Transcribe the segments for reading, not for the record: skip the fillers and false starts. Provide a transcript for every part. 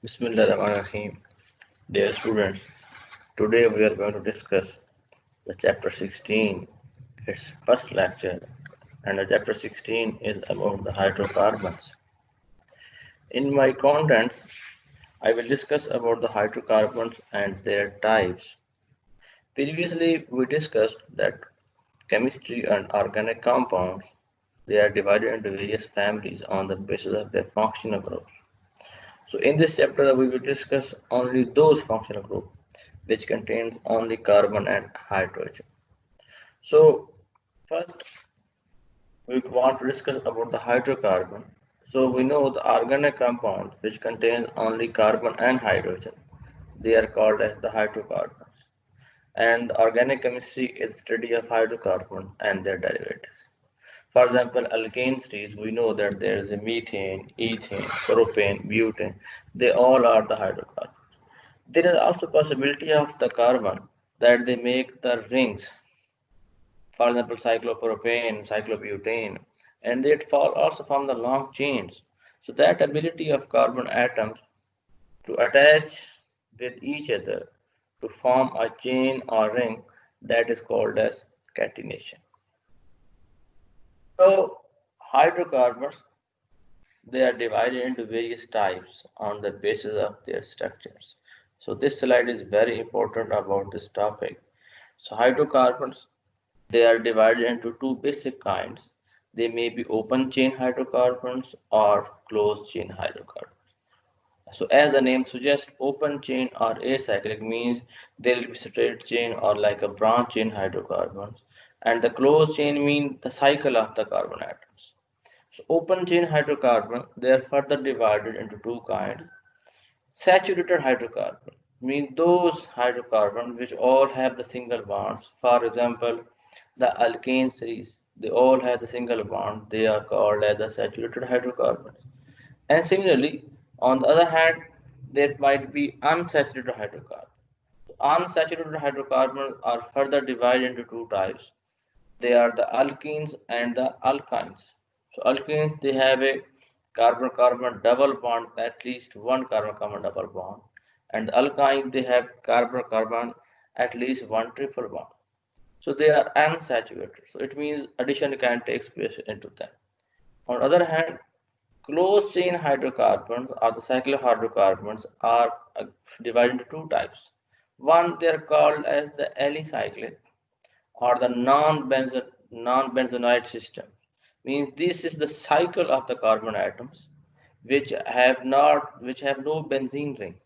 Bismillahirrahmanirrahim. Dear students, today we are going to discuss the chapter 16, its first lecture, and the chapter 16 is about the hydrocarbons. In my contents, I will discuss about the hydrocarbons and their types. Previously, we discussed that chemistry and organic compounds they are divided into various families on the basis of their functional groups. So in this chapter, we will discuss only those functional groups which contains only carbon and hydrogen. So first, we want to discuss about the hydrocarbon. So we know the organic compounds which contain only carbon and hydrogen. They are called as the hydrocarbons. And organic chemistry is study of hydrocarbons and their derivatives. For example, alkane trees, we know that there is a methane, ethane, propane, butane. They all are the hydrocarbons. There is also possibility of the carbon that they make the rings, for example, cyclopropane, cyclobutane, and they fall also from the long chains. So that ability of carbon atoms to attach with each other to form a chain or ring, that is called as catenation. So hydrocarbons they are divided into various types on the basis of their structures. So this slide is very important about this topic. So hydrocarbons they are divided into two basic kinds. They may be open chain hydrocarbons or closed chain hydrocarbons. So as the name suggests, open chain or acyclic means there will be straight chain or like a branch chain hydrocarbons. And the closed chain means the cycle of the carbon atoms. So open chain hydrocarbon they are further divided into two kinds. Saturated hydrocarbon means those hydrocarbons which all have the single bonds. For example, the alkane series, they all have the single bond. They are called as the saturated hydrocarbons. And similarly, on the other hand, there might be unsaturated hydrocarbons. Unsaturated hydrocarbons are further divided into two types. They are the alkenes and the alkynes. So alkenes they have a carbon-carbon double bond, at least one carbon-carbon double bond, and the alkynes they have carbon-carbon at least one triple bond. So they are unsaturated. So it means addition can take place into them. On the other hand, closed chain hydrocarbons or the cyclohydrocarbons are divided into two types. One they are called as the alicyclic or the non-benzonoid system means this is the cycle of the carbon atoms which have no benzene ring.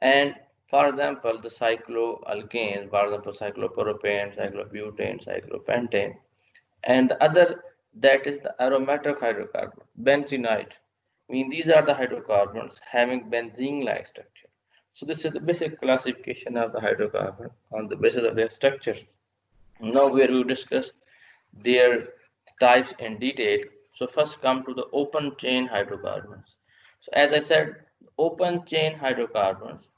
And for example, the cycloalkanes, for example, cyclopropane, cyclobutane, cyclopentane, and the other that is the aromatic hydrocarbon, benzenite. I mean, these are the hydrocarbons having benzene-like structure. So this is the basic classification of the hydrocarbon on the basis of their structure. Now we will discuss their types in detail. So first come to the open chain hydrocarbons. So as I said, open chain hydrocarbons,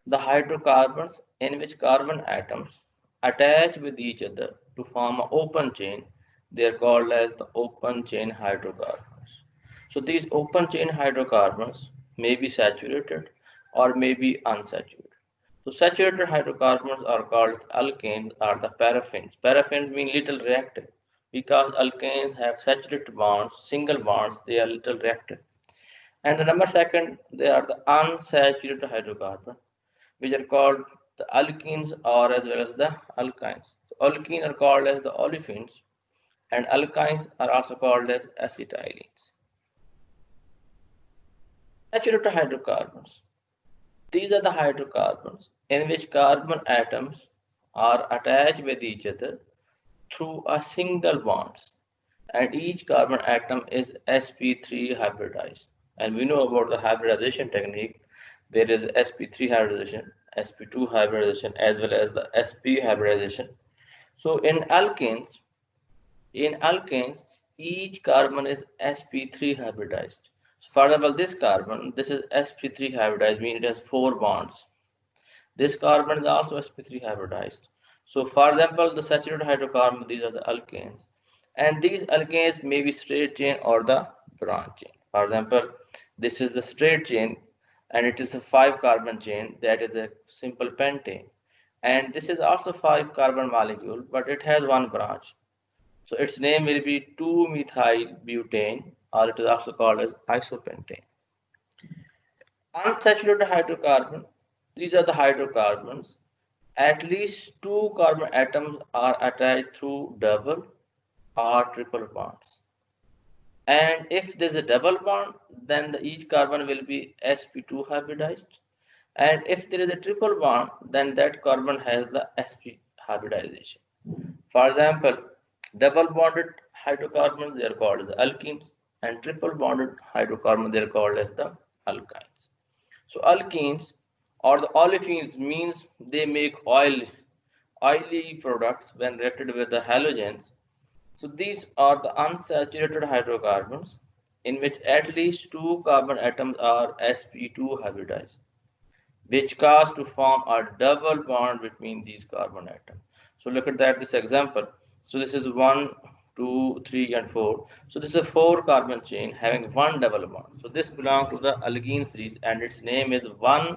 the hydrocarbons in which carbon atoms attach with each other to form an open chain, they are called as the open chain hydrocarbons. So these open chain hydrocarbons may be saturated or may be unsaturated. So saturated hydrocarbons are called alkanes or the paraffins. Paraffins mean little reactive because alkanes have saturated bonds, single bonds, they are little reactive. And the number second, they are the unsaturated hydrocarbon, which are called the alkenes or as well as the alkynes. So alkenes are called as the olefins and alkynes are also called as acetylenes. Saturated hydrocarbons. These are the hydrocarbons in which carbon atoms are attached with each other through a single bond, and each carbon atom is sp3 hybridized. And we know about the hybridization technique. There is sp3 hybridization, sp2 hybridization, as well as the sp hybridization. So in alkanes, each carbon is sp3 hybridized. So for example, this carbon, this is sp3 hybridized, meaning it has four bonds. This carbon is also sp3 hybridized. So for example, the saturated hydrocarbon, these are the alkanes. And these alkanes may be straight chain or the branch chain. For example, this is the straight chain and it is a 5 carbon chain that is a simple pentane. And this is also 5 carbon molecule, but it has one branch. So its name will be 2-methyl butane, or it is also called as isopentane. Unsaturated hydrocarbon, these are the hydrocarbons. At least 2 carbon atoms are attached through double or triple bonds. And if there's a double bond, then each carbon will be sp2 hybridized. And if there is a triple bond, then that carbon has the sp hybridization. For example, double bonded hydrocarbons, they are called as alkenes, and triple bonded hydrocarbons, they are called as the alkynes. So alkenes or the olefins means they make oily products when reacted with the halogens. So these are the unsaturated hydrocarbons in which at least 2 carbon atoms are sp2 hybridized, which cause to form a double bond between these carbon atoms. So look at that this example. So this is 1, 2, 3, and 4. So this is a 4 carbon chain having one double bond. So this belongs to the alkene series and its name is 1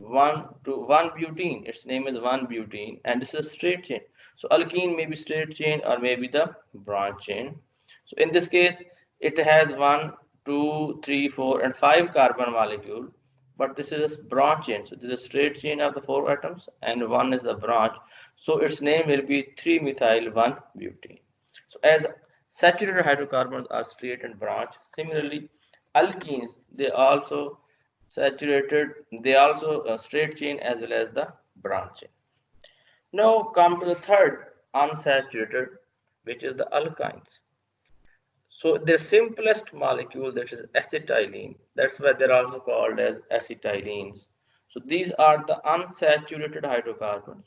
butene. Its name is 1 butene and this is a straight chain. So alkene may be straight chain or maybe the branch chain. So in this case, it has 1, 2, 3, 4, and 5 carbon molecule, but this is a branch chain. So this is a straight chain of the 4 atoms and one is the branch. So its name will be 3-methyl 1-butene. So as saturated hydrocarbons are straight and branch, similarly alkenes, they also straight chain as well as the branch chain. Now come to the third unsaturated, which is the alkynes. So their simplest molecule, that is acetylene, that's why they're also called as acetylenes. So these are the unsaturated hydrocarbons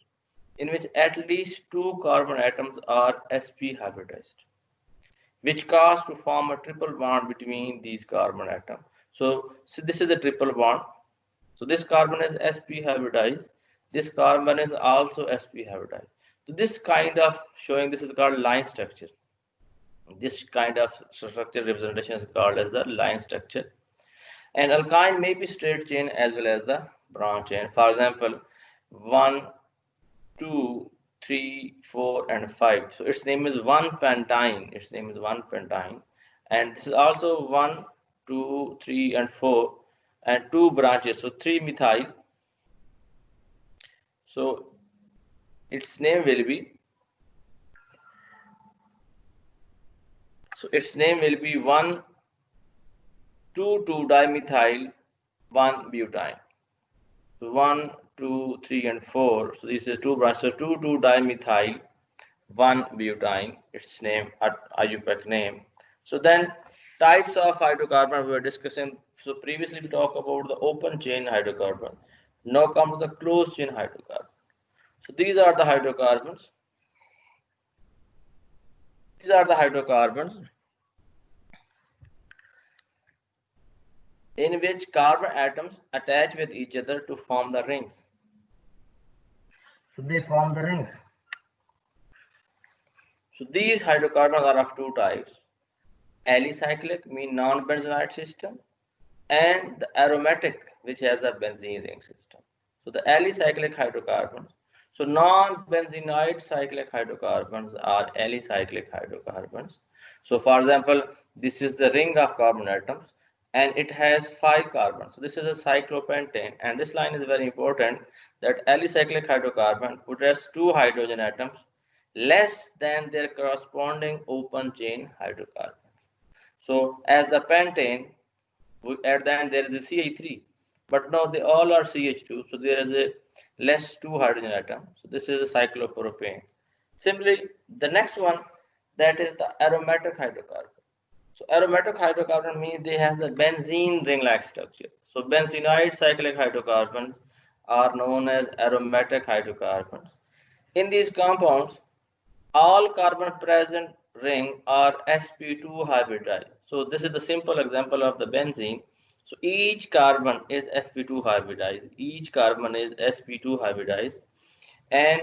in which at least 2 carbon atoms are sp hybridized, which cause to form a triple bond between these carbon atoms. So this is a triple bond. So this carbon is sp hybridized. This carbon is also sp hybridized. So this kind of showing, this is called line structure. This kind of structure representation is called as the line structure. And alkyne may be straight chain as well as the branch chain. For example, 1, 2, 3, 4, and 5. So its name is 1-pentyne. Its name is 1-pentyne. And this is also 1, 2, 3, and 4, and 2 branches. So 3-methyl. So its name will be 1, 2, 2-dimethyl 1-butene. So 1, 2, 3, and 4. So this is 2 branches. So 2, 2-dimethyl 1-butene. Its name, IUPAC name. So then types of hydrocarbon we were discussing. So previously we talked about the open chain hydrocarbon. Now come to the closed chain hydrocarbon. So these are the hydrocarbons. These are the hydrocarbons in which carbon atoms attach with each other to form the rings. So they form the rings. So these hydrocarbons are of two types: alicyclic, mean non-benzenite system, and the aromatic, which has a benzene ring system. So the alicyclic hydrocarbons. So non-benzenite cyclic hydrocarbons are alicyclic hydrocarbons. So for example, this is the ring of carbon atoms and it has 5 carbons. So this is a cyclopentane, and this line is very important, that alicyclic hydrocarbon possess 2 hydrogen atoms less than their corresponding open chain hydrocarbon. So as the pentane, at the end there is a CH3, but now they all are CH2, so there is a less 2 hydrogen atom. So this is a cyclopropane. Similarly, the next one, that is the aromatic hydrocarbon. So aromatic hydrocarbon means they have the benzene ring-like structure. So benzenite cyclic hydrocarbons are known as aromatic hydrocarbons. In these compounds, all carbon present ring are sp2 hybridized. So this is the simple example of the benzene. So each carbon is sp2 hybridized. Each carbon is sp2 hybridized, and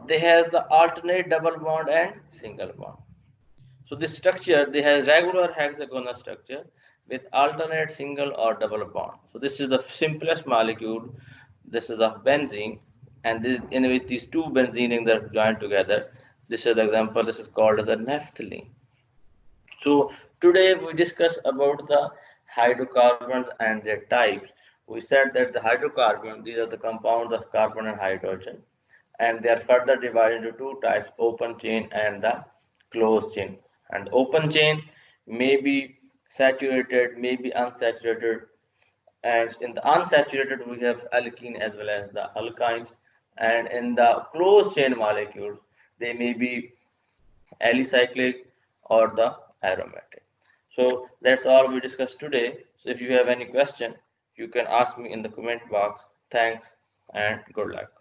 they have the alternate double bond and single bond. So this structure, they have regular hexagonal structure. with alternate single or double bond. So this is the simplest molecule. This is of benzene, and this, in which these two benzene rings are joined together. This is the example. This is called the naphthalene. So today we discuss about the hydrocarbons and their types. We said that the hydrocarbons, these are the compounds of carbon and hydrogen, and they are further divided into two types, open chain and the closed chain. And the open chain may be saturated, may be unsaturated, and in the unsaturated we have alkene as well as the alkynes, and in the closed chain molecules they may be alicyclic or the aromatic. So that's all we discussed today. So if you have any question, you can ask me in the comment box. Thanks and good luck.